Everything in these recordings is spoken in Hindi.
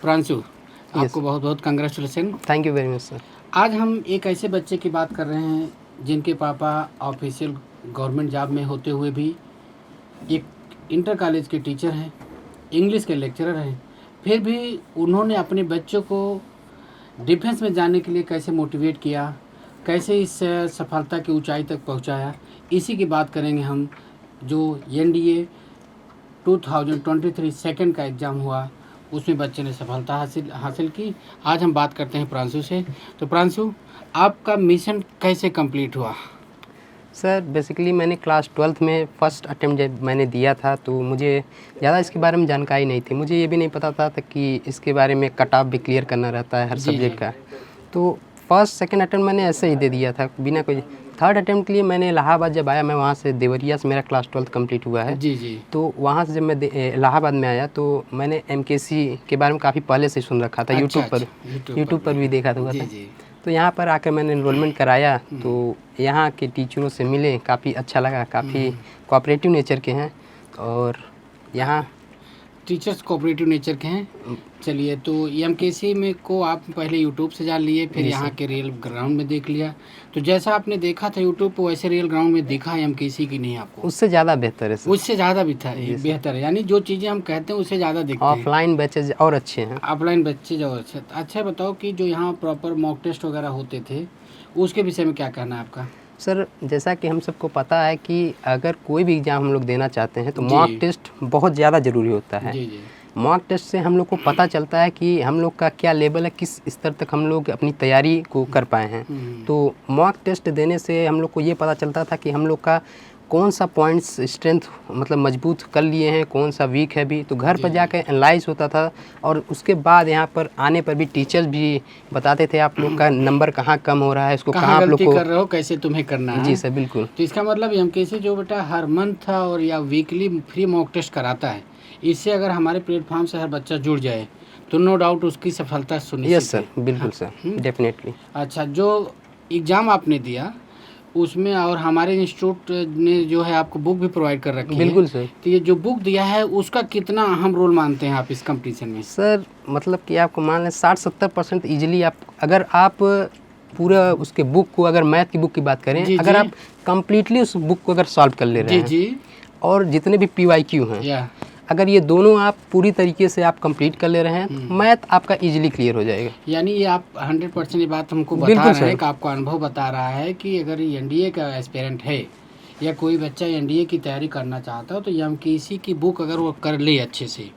प्रांशु, आपको बहुत बहुत congratulation. Thank you very much sir. आज हम एक ऐसे बच्चे की बात कर रहे हैं जिनके पापा ऑफिशियल गवर्नमेंट जॉब में होते हुए भी एक इंटर कॉलेज के टीचर हैं, इंग्लिश के लेक्चरर हैं, फिर भी उन्होंने अपने बच्चों को डिफेंस में जाने के लिए कैसे मोटिवेट किया, कैसे इस सफलता की ऊंचाई तक पहुंचाया, इसी की बात करेंगे हम। जो NDA 2023 सेकंड का एग्ज़ाम हुआ उसमें बच्चे ने सफलता हासिल की। आज हम बात करते हैं प्रांशु से। तो प्रांशु, आपका मिशन कैसे कंप्लीट हुआ? सर बेसिकली मैंने क्लास 12th में फ़र्स्ट अटेम्प्ट जब मैंने दिया था तो मुझे ज़्यादा इसके बारे में जानकारी नहीं थी। मुझे ये भी नहीं पता था कि इसके बारे में कट ऑफ भी क्लियर करना रहता है हर सब्जेक्ट का। तो फर्स्ट सेकंड अटेम्प्ट मैंने ऐसे ही दे दिया था बिना कोई। थर्ड अटेम्प्ट के लिए मैंने इलाहाबाद जब आया, मैं वहाँ से देवरिया से मेरा क्लास 12th कंप्लीट हुआ है। जी। तो वहाँ से जब मैं इलाहाबाद में आया तो मैंने MKC के बारे में काफ़ी पहले से सुन रखा था। यूट्यूब पर भी देखा था। तो यहाँ पर आकर मैंने एनरोलमेंट कराया तो यहाँ के टीचरों से मिले, काफ़ी अच्छा लगा, काफ़ी कोऑपरेटिव नेचर के हैं और यहाँ टीचर्स कोऑपरेटिव नेचर के हैं। चलिए, तो MKC में को आप पहले यूट्यूब से जान लिए, फिर यहाँ के रियल ग्राउंड में देख लिया। तो जैसा आपने देखा था यूट्यूब पर वैसे रियल ग्राउंड में देखा है MKC की नहीं आपको? उससे ज़्यादा बेहतर है सर। उससे ज़्यादा भी था बेहतर है, यानी जो चीज़ें हम कहते हैं उससे ज़्यादा देखते हैं। ऑफलाइन बैचेज और अच्छे हैं। ऑफलाइन बच्चे जो अच्छे। अच्छा बताओ कि जो यहाँ प्रॉपर मॉक टेस्ट वगैरह होते थे उसके विषय में क्या कहना है आपका? सर जैसा कि हम सबको पता है कि अगर कोई भी एग्ज़ाम हम लोग देना चाहते हैं तो मॉक टेस्ट बहुत ज़्यादा ज़रूरी होता है। जी। मॉक टेस्ट से हम लोग को पता चलता है कि हम लोग का क्या लेवल है, किस स्तर तक हम लोग अपनी तैयारी को कर पाए हैं। तो मॉक टेस्ट देने से हम लोग को ये पता चलता था कि हम लोग का कौन सा पॉइंट्स स्ट्रेंथ मतलब मजबूत कर लिए हैं, कौन सा वीक है भी। तो घर पर जाकर एनालाइज होता था और उसके बाद यहाँ पर आने पर भी टीचर्स भी बताते थे आप लोग का नंबर कहाँ कम हो रहा है, इसको कहाँ आप लोग को कर रहे हो, कैसे तुम्हें करना है। जी सर बिल्कुल। तो इसका मतलब MKC जो बेटा हर मंथ और या वीकली फ्री मॉक टेस्ट कराता है, इससे अगर हमारे प्लेटफॉर्म से हर बच्चा जुड़ जाए तो नो डाउट उसकी सफलता सुनिश्चित है। यस सर, बिल्कुल सर, डेफिनेटली। अच्छा, जो एग्ज़ाम आपने दिया उसमें और हमारे इंस्टीट्यूट ने जो है आपको बुक भी प्रोवाइड कर रखी है। बिल्कुल सर। तो ये जो बुक दिया है उसका कितना अहम रोल मानते हैं आप इस कंपटीशन में? सर मतलब कि आपको मान लें 60-70% ईजिली आप अगर आप पूरा उसके बुक को, अगर मैथ की बुक की बात करें, अगर आप कंप्लीटली उस बुक को अगर सॉल्व कर ले रहे हैं जी और जितने भी PYQ हैं, अगर ये दोनों आप पूरी तरीके से आप कंप्लीट कर ले रहे हैं तो मैथ आपका इजीली क्लियर हो जाएगा। यानी ये आप 100% ये बात हमको बता रहे हैं कि आपको अनुभव बता रहा है कि अगर NDA का एस्पिरेंट है या कोई बच्चा NDA की तैयारी करना चाहता हो तो MKC की बुक अगर वो कर ले अच्छे से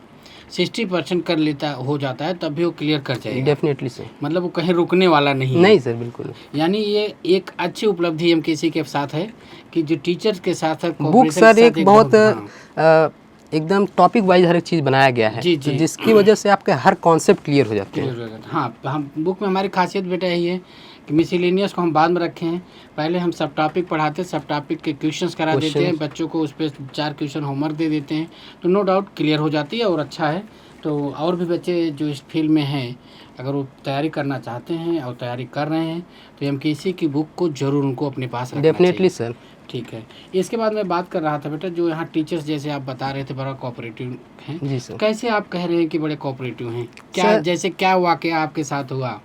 60% कर लेता हो जाता है तब भी वो क्लियर कर जाएगा। डेफिनेटली सर, मतलब वो कहीं रुकने वाला नहीं सर बिल्कुल। यानी ये एक अच्छी उपलब्धि MKC के साथ है कि जो टीचर्स के साथ बुक सर एक बहुत एकदम टॉपिक वाइज हर एक चीज़ बनाया गया है। जी। तो जिसकी वजह से आपके हर कॉन्सेप्ट क्लियर हो जाते हैं। हाँ, हम बुक में हमारी खासियत बेटा यही है कि मिसलेनियस को हम बाद में रखे हैं, पहले हम सब टॉपिक पढ़ाते हैं, सब टॉपिक के क्वेश्चंस करा देते हैं बच्चों को, उस पर 4 क्वेश्चन होमवर्क दे देते हैं तो नो डाउट क्लियर हो जाती है और अच्छा है। तो और भी बच्चे जो इस फील्ड में हैं अगर वो तैयारी करना चाहते हैं और तैयारी कर रहे हैं तो MKC की बुक को ज़रूर उनको अपने पास रखना चाहिए। Definitely sir. ठीक है। इसके बाद मैं बात कर रहा था बेटा, जो यहाँ टीचर्स जैसे आप बता रहे थे बड़ा कोऑपरेटिव हैं। जी सर। कैसे आप कह रहे हैं कि बड़े कोऑपरेटिव हैं? क्या जैसे क्या वाकया आपके साथ हुआ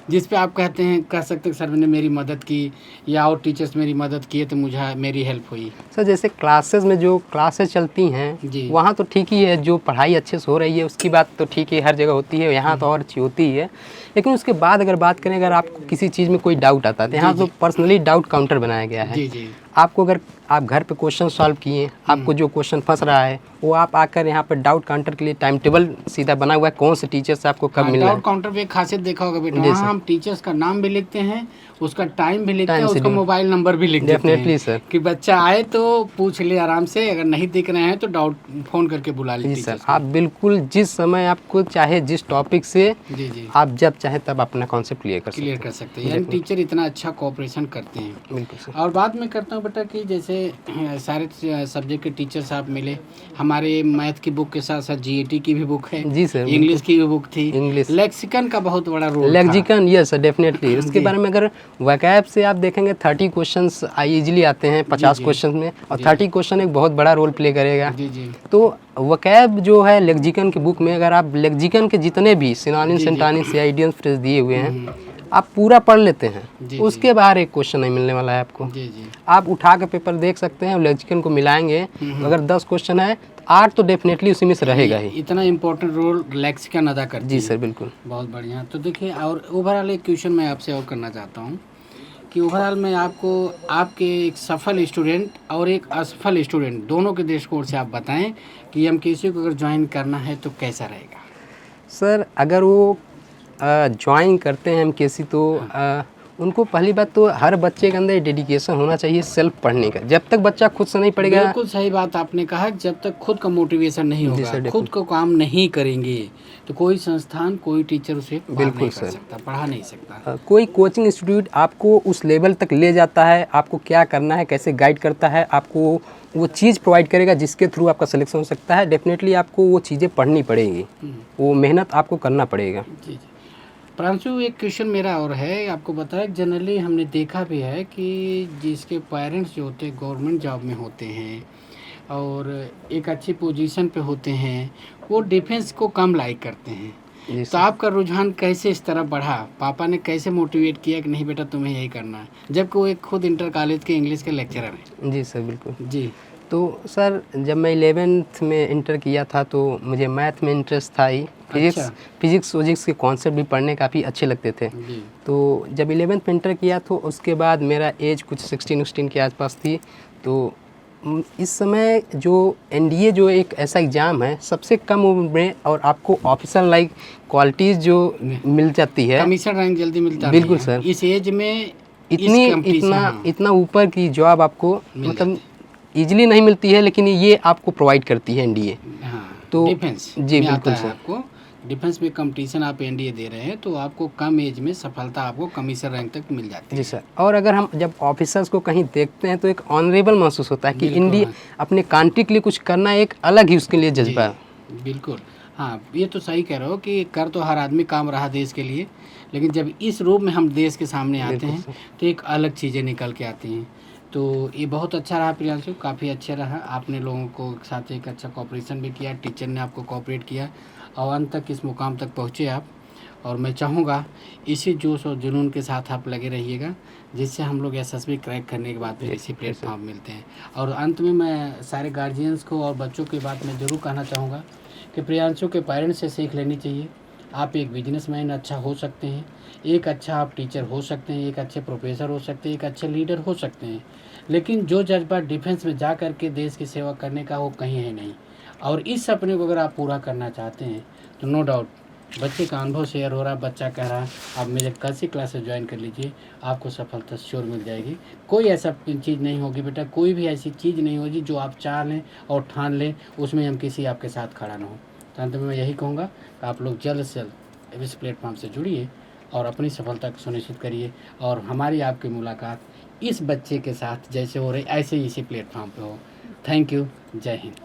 जिस पे आप कहते हैं कह सकते हैं सर ने मेरी मदद की या और टीचर्स मेरी मदद किए तो मुझे मेरी हेल्प हुई? सर जैसे क्लासेस में जो क्लासेस चलती हैं वहाँ तो ठीक ही है, जो पढ़ाई अच्छे से हो रही है उसकी बात तो ठीक है, हर जगह होती है, यहाँ तो और अच्छी होती ही है। लेकिन उसके बाद अगर बात करें, अगर आपको किसी चीज़ में कोई डाउट आता है तो यहाँ तो पर्सनली डाउट काउंटर बनाया गया है। जी। आपको अगर आप घर पे क्वेश्चन सॉल्व किए, आपको जो क्वेश्चन फंस रहा है वो आप आकर यहाँ पर डाउट काउंटर के लिए टाइम टेबल सीधा बना हुआ है, कौन से टीचर से आपको कब मिलना है। डाउट काउंटर पे एक खासियत देखा होगा बेटा, वहाँ हम टीचर्स का नाम भी लिखते हैं, उसका टाइम भी लिखते हैं, उसका मोबाइल नंबर भी लिख देते हैं। डेफिनेटली सर, कि बच्चा आए तो पूछ ले आराम से, अगर नहीं दिख रहे हैं तो डाउट फोन करके बुला लीजिए। सर आप बिल्कुल जिस समय आपको चाहे जिस टॉपिक से जी आप जब चाहे तब अपना कॉन्सेप्ट क्लियर कर सकते हैं। यानी टीचर इतना अच्छा कोऑपरेशन करते हैं। बिल्कुल सर। और बात में करता हूँ हूँ बेटा कि जैसे सारे सब्जेक्ट के टीचर्स आप मिले, हमारे मैथ की बुक के साथ साथ जीएटी की भी बुक है, जी सर, इंग्लिश की भी बुक थी, इंग्लिश लेक्सिकन का बहुत बड़ा रोल था। Lexicon, yes sir, definitely. उसके जी। बारे में अगर वकैब से आप देखेंगे 30 क्वेश्चंस इजीली आते हैं 50 जी। क्वेश्चन में, और जी। 30 क्वेश्चन एक बहुत बड़ा रोल प्ले करेगा। जी जी तो वकैब जो है लेक्सिकन की बुक में, अगर आप लेक्सिकन के जितने भी सिनोनिम्स, जी, जी। सिंटोनिम्स या आइडियम्स फ्रेज दिए हुए हैं, आप पूरा पढ़ लेते हैं, जी, उसके बाहर एक क्वेश्चन नहीं मिलने वाला है आपको। जी जी आप उठा के पेपर देख सकते हैं, लेक्सिकन को मिलाएंगे तो अगर 10 क्वेश्चन है तो 8 तो डेफिनेटली उसी में से रहेगा ही। इतना इम्पोर्टेंट रोल लेक्सिकन अदा करती जी है। सर, बिल्कुल। बहुत बढ़िया। तो देखिए, और ओवरऑल एक क्वेश्चन मैं आपसे और करना चाहता हूँ कि ओवरऑल में आपको आपके एक सफल स्टूडेंट और एक असफल स्टूडेंट दोनों के दृष्टिकोण से आप बताएं कि एमकेसी को अगर ज्वाइन करना है तो कैसा रहेगा। सर अगर वो ज्वाइन करते हैं एमकेसी तो उनको पहली बात तो हर बच्चे के अंदर डेडिकेशन होना चाहिए सेल्फ पढ़ने का। जब तक बच्चा खुद से नहीं पढ़ेगा, बिल्कुल सही बात आपने कहा, जब तक खुद का मोटिवेशन नहीं जी होगा, सर, खुद को काम नहीं करेंगे तो कोई संस्थान, कोई टीचर उसे पार बिल्कुल नहीं कर सर। सकता, पढ़ा नहीं सकता। कोई कोचिंग इंस्टीट्यूट आपको उस लेवल तक ले जाता है, आपको क्या करना है, कैसे गाइड करता है, आपको वो चीज़ प्रोवाइड करेगा जिसके थ्रू आपका सिलेक्शन हो सकता है। डेफिनेटली आपको वो चीज़ें पढ़नी पड़ेगी, वो मेहनत आपको करना पड़ेगा। जी जी। प्रांशु, एक क्वेश्चन मेरा और है, आपको बताया जनरली हमने देखा भी है कि जिसके पेरेंट्स जो होते हैं गवर्नमेंट जॉब में होते हैं और एक अच्छी पोजीशन पे होते हैं, वो डिफेंस को कम लाइक करते हैं। जी तो सर। आपका रुझान कैसे इस तरफ बढ़ा? पापा ने कैसे मोटिवेट किया कि नहीं बेटा तुम्हें यही करना है, जबकि वो एक खुद इंटर कॉलेज के इंग्लिश के लेक्चरर हैं? जी सर, बिल्कुल। जी तो सर जब मैं 11th में इंटर किया था तो मुझे मैथ में इंटरेस्ट था ही। अच्छा। फिजिक्स के कॉन्सेप्ट भी पढ़ने काफ़ी अच्छे लगते थे। जी तो जब 11th में इंटर किया तो उसके बाद मेरा एज कुछ 16 के आसपास थी। तो इस समय जो एनडीए जो एक ऐसा एग्ज़ाम है, सबसे कम उम्र में और आपको ऑफिसर लाइक क्वालिटीज़ जो मिल जाती है, कमीशन रैंक जल्दी मिलता बिल्कुल नहीं है। सर। इस एज में इतना ऊपर की जॉब आपको मतलब ईजिली नहीं मिलती है, लेकिन ये आपको प्रोवाइड करती है एनडीए। हाँ, तो डिफेंस जी में बिल्कुल आता है सर। आपको। डिफेंस में कंपटीशन आप एनडीए दे रहे हैं तो आपको कम एज में सफलता आपको कमीशन रैंक तक मिल जाती जी है। सर। और अगर हम जब ऑफिसर्स को कहीं देखते हैं तो एक ऑनरेबल महसूस होता है कि बिल्कुल, इंडिया हाँ। अपने कंट्री के लिए कुछ करना एक अलग ही उसके लिए जज्बा है। जी, बिल्कुल। हाँ, ये तो सही कह रहे हो कि कर तो हर आदमी काम रहा देश के लिए, लेकिन जब इस रूप में हम देश के सामने आते बिल्कुल हैं सर। तो एक अलग चीज़ें निकल के आती हैं। तो ये बहुत अच्छा रहा प्रियांशु, काफ़ी अच्छा रहा। आपने लोगों को साथ एक अच्छा कोऑपरेशन भी किया, टीचर ने आपको कोऑपरेट किया और अंत तक इस मुकाम तक पहुँचे आप। और मैं चाहूँगा इसी जोश और जुनून के साथ आप लगे रहिएगा, जिससे हम लोग एसएसबी क्रैक करने के बाद फिर इसी प्लेटफॉर्म मिलते हैं। और अंत में मैं सारे गार्जियंस को और बच्चों की बात में ज़रूर कहना चाहूँगा कि प्रियांशु के पेरेंट्स से सीख लेनी चाहिए। आप एक बिजनेसमैन अच्छा हो सकते हैं, एक अच्छा आप टीचर हो सकते हैं, एक अच्छे प्रोफेसर हो सकते हैं, एक अच्छे लीडर हो सकते हैं, लेकिन जो जज्बा डिफेंस में जा कर के देश की सेवा करने का वो कहीं है नहीं। और इस सपने को अगर आप पूरा करना चाहते हैं तो नो डाउट बच्चे का अनुभव शेयर हो रहा, बच्चा कह रहा आप मेरे कल से क्लासेस ज्वाइन कर लीजिए, आपको सफलता श्योर मिल जाएगी। कोई ऐसा चीज़ नहीं होगी बेटा, कोई भी ऐसी चीज़ नहीं होगी जो आप चाह लें और ठान लें उसमें हम किसी आपके साथ खड़ा ना हो। तो अंत में मैं यही कहूँगा कि आप लोग जल्द से जल्द इस प्लेटफॉर्म से जुड़िए और अपनी सफलता को सुनिश्चित करिए। और हमारी आपकी मुलाकात इस बच्चे के साथ जैसे हो रही ऐसे ही इसी प्लेटफॉर्म पे हो। Thank you. जय हिंद।